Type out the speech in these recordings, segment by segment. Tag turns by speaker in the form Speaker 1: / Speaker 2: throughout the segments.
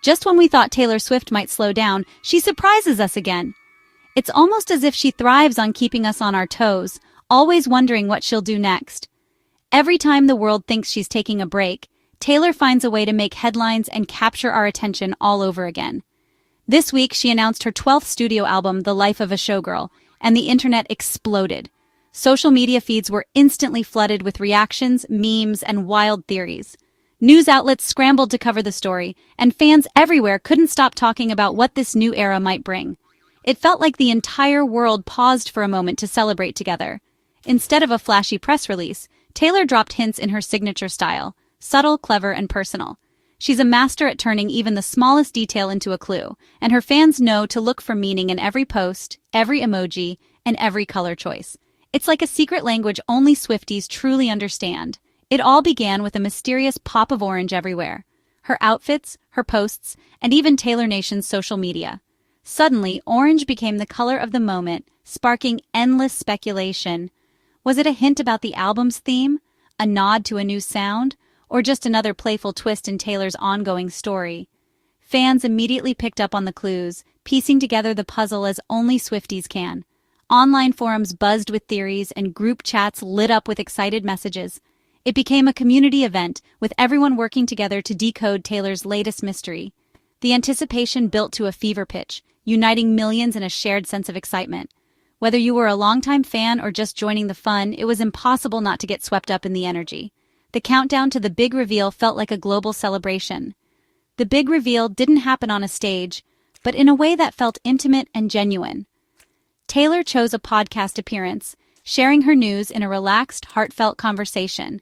Speaker 1: Just when we thought Taylor Swift might slow down, she surprises us again. It's almost as if she thrives on keeping us on our toes, always wondering what she'll do next. Every time the world thinks she's taking a break, Taylor finds a way to make headlines and capture our attention all over again. This week, she announced her 12th studio album, The Life of a Showgirl, and the internet exploded. Social media feeds were instantly flooded with reactions, memes, and wild theories. News outlets scrambled to cover the story, and fans everywhere couldn't stop talking about what this new era might bring. It felt like the entire world paused for a moment to celebrate together. Instead of a flashy press release, Taylor dropped hints in her signature style, subtle, clever, and personal. She's a master at turning even the smallest detail into a clue, and her fans know to look for meaning in every post, every emoji, and every color choice. It's like a secret language only Swifties truly understand. It all began with a mysterious pop of orange everywhere. Her outfits, her posts, and even TaylorNation's social media. Suddenly, orange became the color of the moment, sparking endless speculation. Was it a hint about the album's theme? A nod to a new sound? Or just another playful twist in Taylor's ongoing story? Fans immediately picked up on the clues, piecing together the puzzle as only Swifties can. Online forums buzzed with theories and group chats lit up with excited messages. It became a community event, with everyone working together to decode Taylor's latest mystery. The anticipation built to a fever pitch, uniting millions in a shared sense of excitement. Whether you were a longtime fan or just joining the fun, it was impossible not to get swept up in the energy. The countdown to the big reveal felt like a global celebration. The big reveal didn't happen on a stage, but in a way that felt intimate and genuine. Taylor chose a podcast appearance, sharing her news in a relaxed, heartfelt conversation.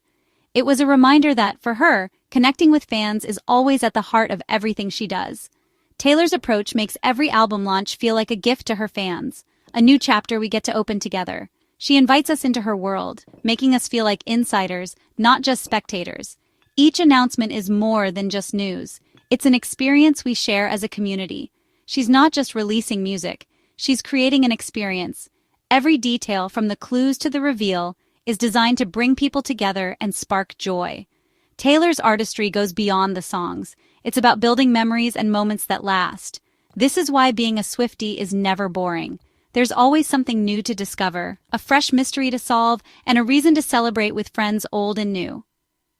Speaker 1: It was a reminder that, for her, connecting with fans is always at the heart of everything she does. Taylor's approach makes every album launch feel like a gift to her fans, a new chapter we get to open together. She invites us into her world, making us feel like insiders, not just spectators. Each announcement is more than just news. It's an experience we share as a community. She's not just releasing music. She's creating an experience. Every detail, from the clues to the reveal, is designed to bring people together and spark joy. Taylor's artistry goes beyond the songs. It's about building memories and moments that last. This is why being a Swiftie is never boring. There's always something new to discover, a fresh mystery to solve, and a reason to celebrate with friends old and new.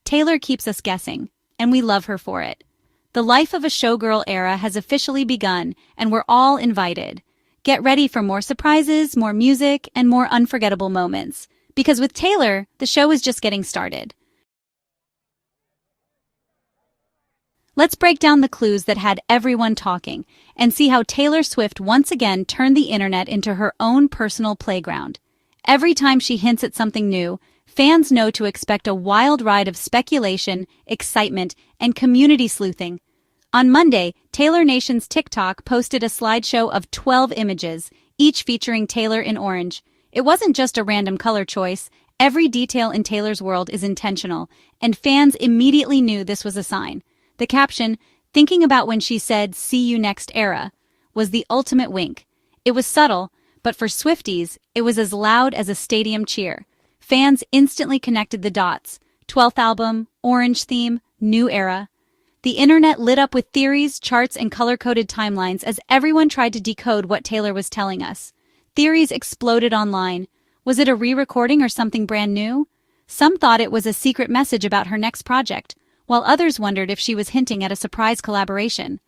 Speaker 1: Taylor keeps us guessing, and we love her for it. The Life of a Showgirl era has officially begun, and we're all invited. Get ready for more surprises, more music, and more unforgettable moments. Because with Taylor, the show is just getting started. Let's break down the clues that had everyone talking and see how Taylor Swift once again turned the internet into her own personal playground. Every time she hints at something new, fans know to expect a wild ride of speculation, excitement, and community sleuthing. On Monday, TaylorNation's TikTok posted a slideshow of 12 images, each featuring Taylor in orange. It wasn't just a random color choice. Every detail in Taylor's world is intentional, and fans immediately knew this was a sign. The caption, "Thinking about when she said, 'See you next era,' was the ultimate wink. It was subtle, but for Swifties, it was as loud as a stadium cheer. Fans instantly connected the dots. 12th album, orange theme, new era. The internet lit up with theories, charts, and color-coded timelines as everyone tried to decode what Taylor was telling us. Theories exploded online. Was it a re-recording or something brand new? Some thought it was a secret message about her next project, while others wondered if she was hinting at a surprise collaboration.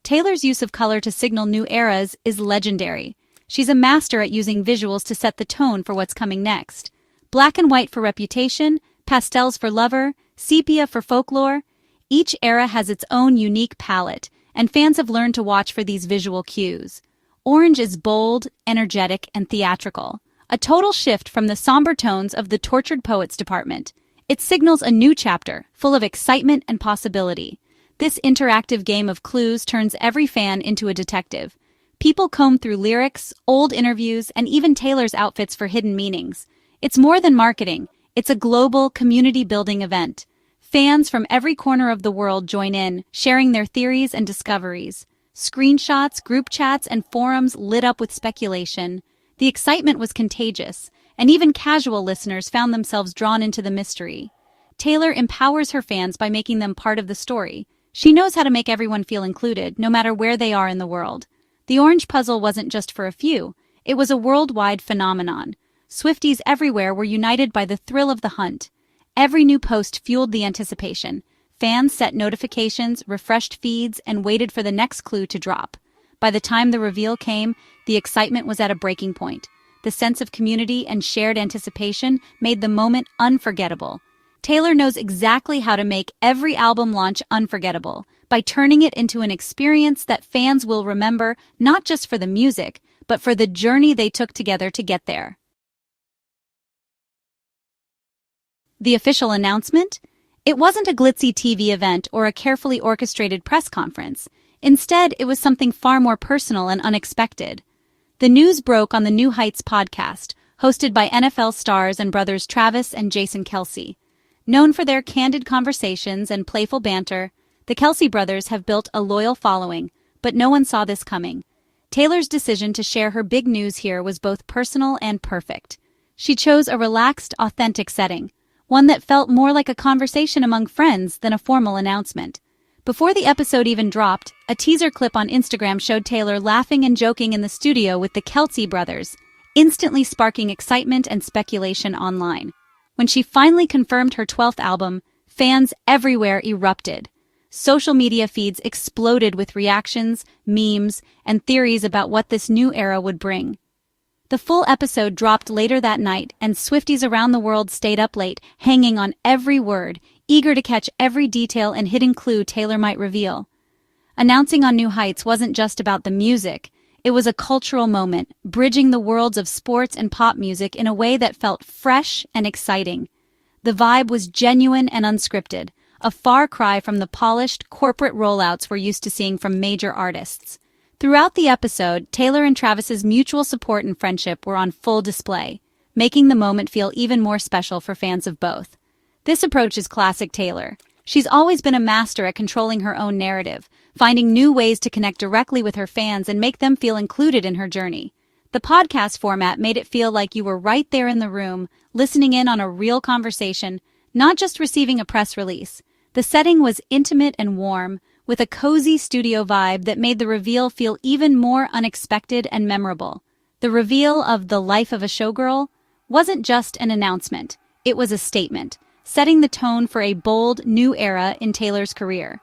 Speaker 1: Taylor's use of color to signal new eras is legendary. She's a master at using visuals to set the tone for what's coming next. Black and white for Reputation, pastels for Lover, sepia for Folklore. Each era has its own unique palette, and fans have learned to watch for these visual cues. Orange is bold, energetic, and theatrical, a total shift from the somber tones of the Tortured Poets department. It signals a new chapter, full of excitement and possibility. This interactive game of clues turns every fan into a detective. People comb through lyrics, old interviews, and even Taylor's outfits for hidden meanings. It's more than marketing. It's a global, community-building event. Fans from every corner of the world join in, sharing their theories and discoveries. Screenshots, group chats, and forums lit up with speculation. The excitement was contagious, and even casual listeners found themselves drawn into the mystery. Taylor empowers her fans by making them part of the story. She knows how to make everyone feel included, no matter where they are in the world. The orange puzzle wasn't just for a few. It was a worldwide phenomenon. Swifties everywhere were united by the thrill of the hunt. Every new post fueled the anticipation. Fans set notifications, refreshed feeds, and waited for the next clue to drop. By the time the reveal came, the excitement was at a breaking point. The sense of community and shared anticipation made the moment unforgettable. Taylor knows exactly how to make every album launch unforgettable by turning it into an experience that fans will remember not just for the music, but for the journey they took together to get there. The official announcement? It wasn't a glitzy TV event or a carefully orchestrated press conference. Instead, it was something far more personal and unexpected. The news broke on the New Heights podcast, hosted by NFL stars and brothers Travis and Jason Kelce. Known for their candid conversations and playful banter, the Kelce brothers have built a loyal following, but no one saw this coming. Taylor's decision to share her big news here was both personal and perfect. She chose a relaxed, authentic setting, one that felt more like a conversation among friends than a formal announcement. Before the episode even dropped, a teaser clip on Instagram showed Taylor laughing and joking in the studio with the Kelce brothers, instantly sparking excitement and speculation online. When she finally confirmed her 12th album, fans everywhere erupted. Social media feeds exploded with reactions, memes, and theories about what this new era would bring. The full episode dropped later that night, and Swifties around the world stayed up late, hanging on every word, eager to catch every detail and hidden clue Taylor might reveal. Announcing on New Heights wasn't just about the music. It was a cultural moment, bridging the worlds of sports and pop music in a way that felt fresh and exciting. The vibe was genuine and unscripted, a far cry from the polished, corporate rollouts we're used to seeing from major artists. Throughout the episode, Taylor and Travis's mutual support and friendship were on full display, making the moment feel even more special for fans of both. This approach is classic Taylor. She's always been a master at controlling her own narrative, finding new ways to connect directly with her fans and make them feel included in her journey. The podcast format made it feel like you were right there in the room, listening in on a real conversation, not just receiving a press release. The setting was intimate and warm, with a cozy studio vibe that made the reveal feel even more unexpected and memorable. The reveal of The Life of a Showgirl wasn't just an announcement, it was a statement, setting the tone for a bold, new era in Taylor's career.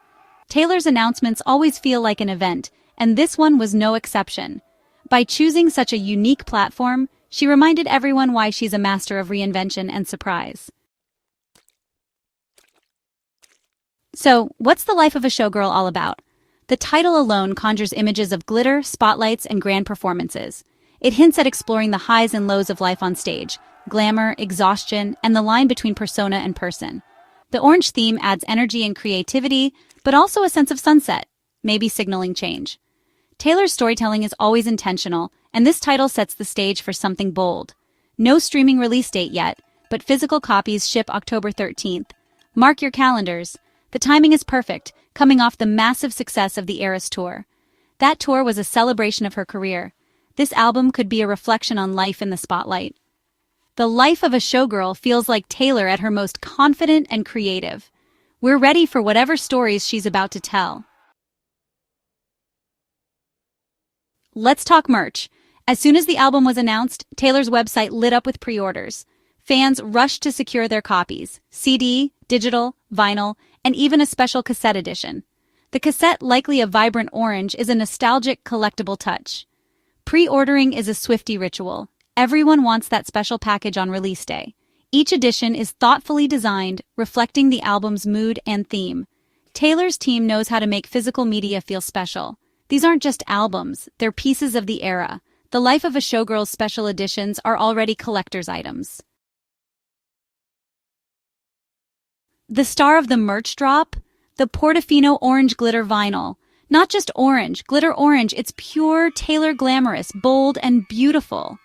Speaker 1: Taylor's announcements always feel like an event, and this one was no exception. By choosing such a unique platform, she reminded everyone why she's a master of reinvention and surprise. So, what's The Life of a Showgirl all about? The title alone conjures images of glitter, spotlights, and grand performances. It hints at exploring the highs and lows of life on stage, glamour, exhaustion, and the line between persona and person. The orange theme adds energy and creativity, but also a sense of sunset, maybe signaling change. Taylor's storytelling is always intentional, and this title sets the stage for something bold. No streaming release date yet, but physical copies ship October 13th. Mark your calendars. The timing is perfect, coming off the massive success of the Eras Tour. That tour was a celebration of her career. This album could be a reflection on life in the spotlight. The Life of a Showgirl feels like Taylor at her most confident and creative. We're ready for whatever stories she's about to tell. Let's talk merch. As soon as the album was announced, Taylor's website lit up with pre-orders. Fans rushed to secure their copies: CD, digital, vinyl, and even a special cassette edition. The cassette, likely a vibrant orange, is a nostalgic, collectible touch. Pre-ordering is a Swiftie ritual. Everyone wants that special package on release day. Each edition is thoughtfully designed, reflecting the album's mood and theme. Taylor's team knows how to make physical media feel special. These aren't just albums, they're pieces of the era. The Life of a Showgirl's special editions are already collector's items. The star of the merch drop? The Portofino Orange Glitter Vinyl. Not just orange, glitter orange, it's pure, Taylor glamorous, bold, and beautiful.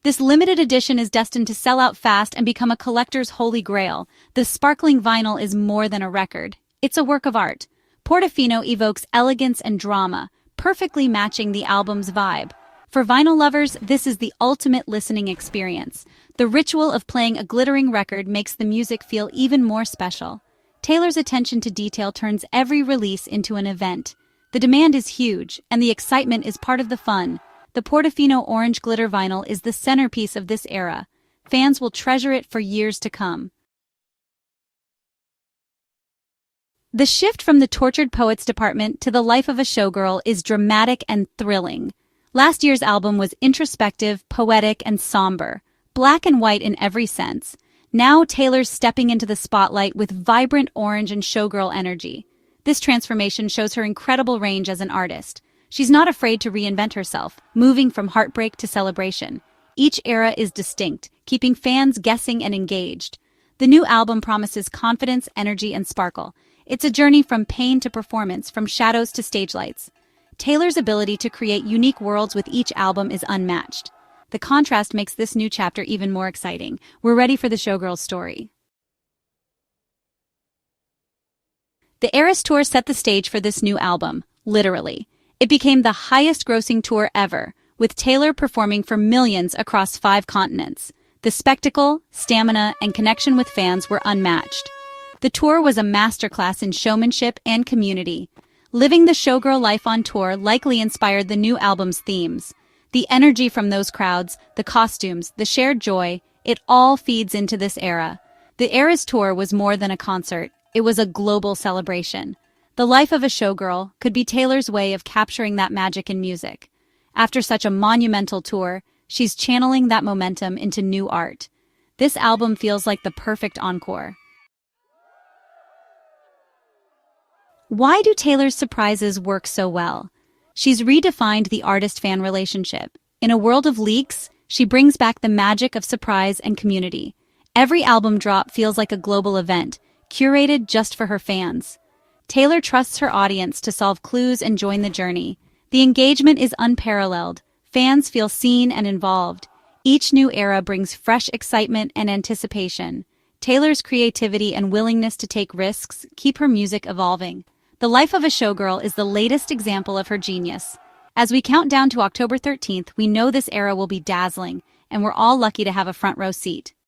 Speaker 1: This limited edition is destined to sell out fast and become a collector's holy grail. The sparkling vinyl is more than a record. It's a work of art. Portofino evokes elegance and drama, perfectly matching the album's vibe. For vinyl lovers, this is the ultimate listening experience. The ritual of playing a glittering record makes the music feel even more special. Taylor's attention to detail turns every release into an event. The demand is huge, and the excitement is part of the fun. The Portofino orange glitter vinyl is the centerpiece of this era. Fans will treasure it for years to come. The shift from the Tortured Poets department to The Life of a Showgirl is dramatic and thrilling. Last year's album was introspective, poetic, and somber, black and white in every sense. Now Taylor's stepping into the spotlight with vibrant orange and showgirl energy. This transformation shows her incredible range as an artist. She's not afraid to reinvent herself, moving from heartbreak to celebration. Each era is distinct, keeping fans guessing and engaged. The new album promises confidence, energy, and sparkle. It's a journey from pain to performance, from shadows to stage lights. Taylor's ability to create unique worlds with each album is unmatched. The contrast makes this new chapter even more exciting. We're ready for the Showgirl story. The Eras Tour set the stage for this new album, literally. It became the highest-grossing tour ever, with Taylor performing for millions across 5 continents. The spectacle, stamina, and connection with fans were unmatched. The tour was a masterclass in showmanship and community. Living the showgirl life on tour likely inspired the new album's themes. The energy from those crowds, the costumes, the shared joy, it all feeds into this era. The Eras Tour was more than a concert. It was a global celebration. The Life of a Showgirl could be Taylor's way of capturing that magic in music. After such a monumental tour, she's channeling that momentum into new art. This album feels like the perfect encore. Why do Taylor's surprises work so well? She's redefined the artist-fan relationship. In a world of leaks, she brings back the magic of surprise and community. Every album drop feels like a global event, curated just for her fans. Taylor trusts her audience to solve clues and join the journey. The engagement is unparalleled. Fans feel seen and involved. Each new era brings fresh excitement and anticipation. Taylor's creativity and willingness to take risks keep her music evolving. The Life of a Showgirl is the latest example of her genius. As we count down to October 13th, we know this era will be dazzling, and we're all lucky to have a front row seat.